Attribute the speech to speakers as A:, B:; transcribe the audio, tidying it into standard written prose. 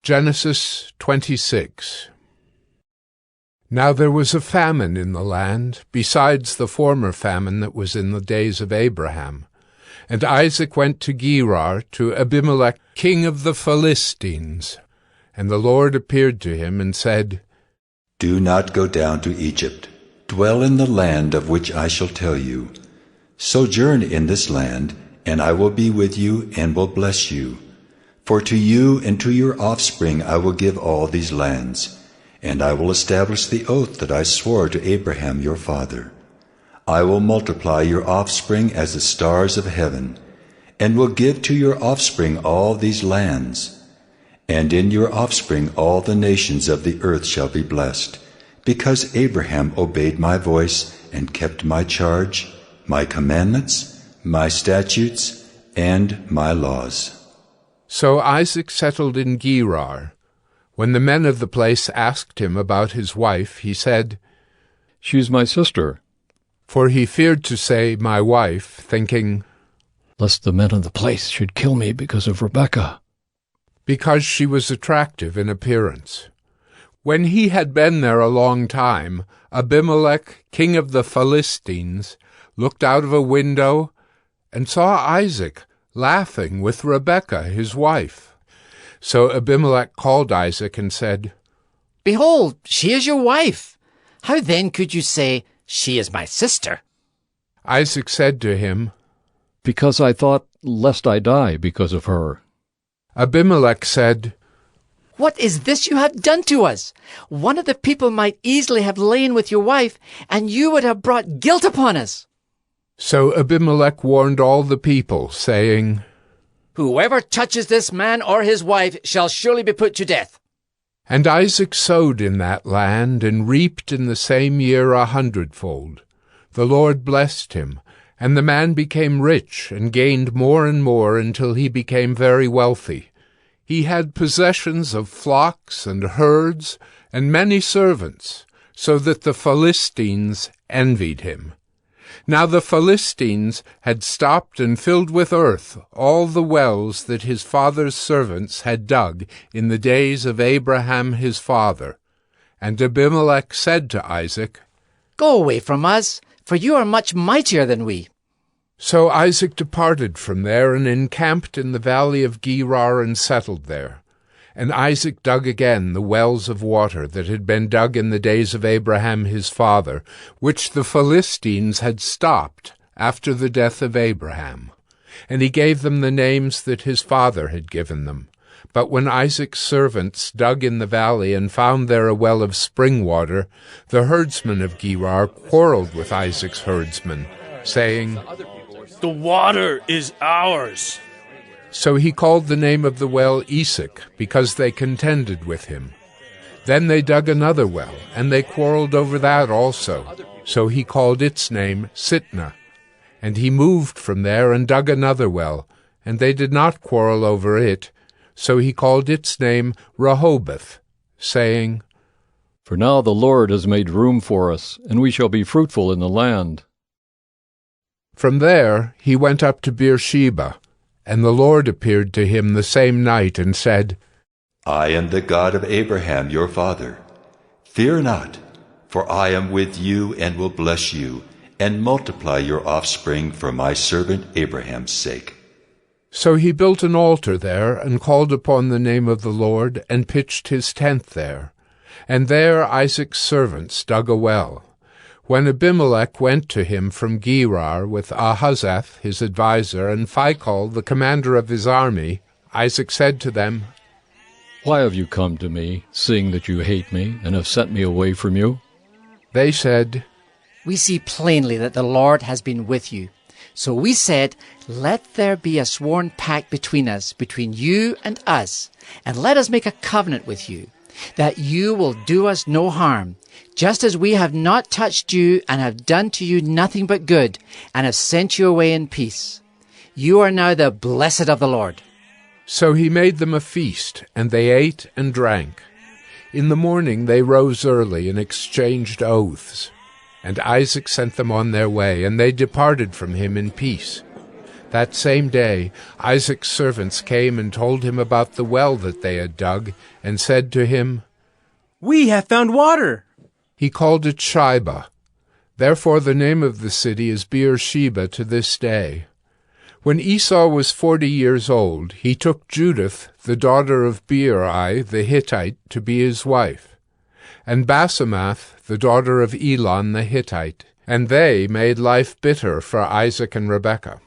A: Genesis 26. Now there was a famine in the land, besides the former famine that was in the days of Abraham. And Isaac went to Gerar, to Abimelech, king of the Philistines. And the Lord appeared to him and said,
B: Do not go down to Egypt. Dwell in the land of which I shall tell you. Sojourn in this land, and I will be with you and will bless you. For to you and to your offspring I will give all these lands, and I will establish the oath that I swore to Abraham your father. I will multiply your offspring as the stars of heaven, and will give to your offspring all these lands. And in your offspring all the nations of the earth shall be blessed, because Abraham obeyed my voice and kept my charge, my commandments, my statutes, and my laws.
A: So Isaac settled in Gerar. When the men of the place asked him about his wife, he said,
C: She's my sister.
A: For he feared to say, my wife, thinking,
C: Lest the men of the place should kill me because of Rebekah.
A: Because she was attractive in appearance. When he had been there a long time, Abimelech, king of the Philistines, looked out of a window and saw Isaac laughing with Rebekah, his wife. So Abimelech called Isaac and said,
D: Behold, she is your wife. How then could you say, She is my sister?
A: Isaac said to him,
C: Because I thought, lest I die because of her.
A: Abimelech said,
D: What is this you have done to us? One of the people might easily have lain with your wife, and you would have brought guilt upon us.
A: So Abimelech warned all the people, saying,
D: Whoever touches this man or his wife shall surely be put to death.
A: And Isaac sowed in that land, and reaped in the same year 100-fold. The Lord blessed him, and the man became rich, and gained more and more until he became very wealthy. He had possessions of flocks and herds, and many servants, so that the Philistines envied him. Now the Philistines had stopped and filled with earth all the wells that his father's servants had dug in the days of Abraham his father. And Abimelech said to Isaac,
D: Go away from us, for you are much mightier than we.
A: So Isaac departed from there and encamped in the valley of Gerar and settled there. And Isaac dug again the wells of water that had been dug in the days of Abraham his father, which the Philistines had stopped after the death of Abraham. And he gave them the names that his father had given them. But when Isaac's servants dug in the valley and found there a well of spring water, the herdsmen of Gerar quarreled with Isaac's herdsmen, saying,
E: The water is ours.
A: So he called the name of the well Esek, because they contended with him. Then they dug another well, and they quarreled over that also. So he called its name Sitnah. And he moved from there and dug another well, and they did not quarrel over it. So he called its name Rehoboth, saying,
C: For now the Lord has made room for us, and we shall be fruitful in the land.
A: From there he went up to Beersheba. And the Lord appeared to him the same night and said,
B: I am the God of Abraham your father. Fear not, for I am with you and will bless you, and multiply your offspring for my servant Abraham's sake.
A: So he built an altar there, and called upon the name of the Lord, and pitched his tent there. And there Isaac's servants dug a well. When Abimelech went to him from Gerar with Ahuzzath his adviser and Phicol the commander of his army, Isaac said to them,
C: Why have you come to me, seeing that you hate me, and have sent me away from you?
A: They said,
D: We see plainly that the Lord has been with you. So we said, Let there be a sworn pact between us, between you and us, and let us make a covenant with you, that you will do us no harm, just as we have not touched you and have done to you nothing but good, and have sent you away in peace. You are now the blessed of the Lord.
A: So he made them a feast, and they ate and drank. In the morning they rose early and exchanged oaths. And Isaac sent them on their way, and they departed from him in peace. That same day Isaac's servants came and told him about the well that they had dug, and said to him,
F: "We have found water."
A: He called it Shibah. Therefore the name of the city is Beersheba to this day. When Esau was 40 years old, he took Judith, the daughter of Beeri the Hittite, to be his wife, and Basemath, the daughter of Elon the Hittite, and they made life bitter for Isaac and Rebekah.